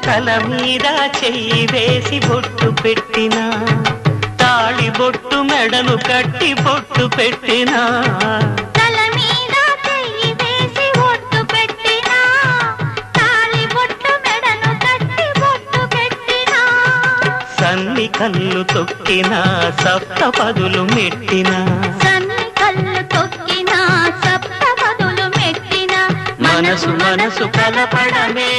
తల మీద చెయ్యి వేసి బొట్టు పెట్టినా తాళి బొట్టు మెడను కట్టి బొట్టు పెట్టినా తల మీద చెయ్యి వేసి బొట్టు పెట్టినా తాళి బొట్టు మెడను కట్టి బొట్టు పెట్టినా సన్ని కళ్ళు తొక్కినా సప్తపదులు మెట్టినా సన్ని కళ్ళు తొక్కినా సప్తపదులు మెట్టినా మనసు మనసు కలపడమే